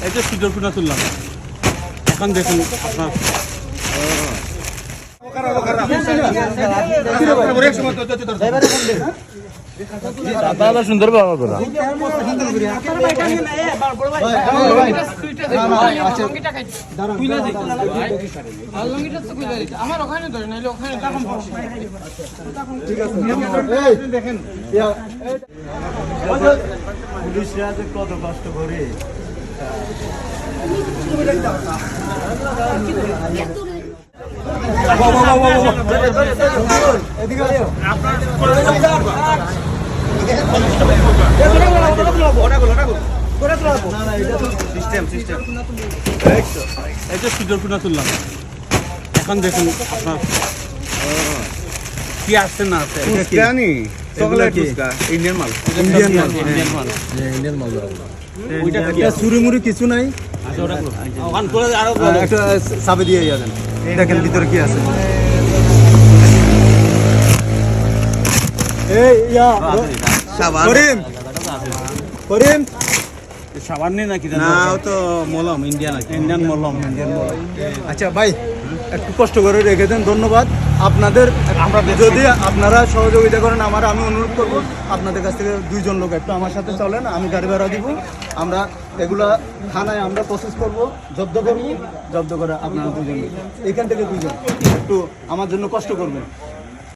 এই যে সুদর্শনা তুললাম, এখন দেখুন আপনার সুন্দর ব্যবহার করা। আমার ওখানে ধরে নাইলে ওখানে পুলিশরা যে কত কষ্ট করে এই যে সুদর্শনা তুললাম, এখন দেখুন আপনার কি আসছে না আছে। ইন্ডিয়ান মাল ইন্ডিয়ান মাল একটা চুরিমুরি কিছু নাই। একটা চাবি দিয়ে যাবেন, দেখেন ভিতরে কি আছে। এই করিম করিম সাবান নেই নাকি? না, ও তো মলম ইন্ডিয়ান ইন্ডিয়ান মলম। আচ্ছা ভাই, একটু কষ্ট করে রেখে দেন। ধন্যবাদ আপনাদের। যদি আপনারা সহযোগিতা করেন আমি অনুরোধ করবো আপনাদের কাছ থেকে 2 জন লোক একটু আমার সাথে চলেন, আমি গাড়ি ভাড়া দিব। আমরা এগুলা থানায় আমরা প্রসেস করব, জব্দ করবো, জব্দ করে আপনারা 2 জন এখান থেকে 2 জন একটু আমার জন্য কষ্ট করবেন।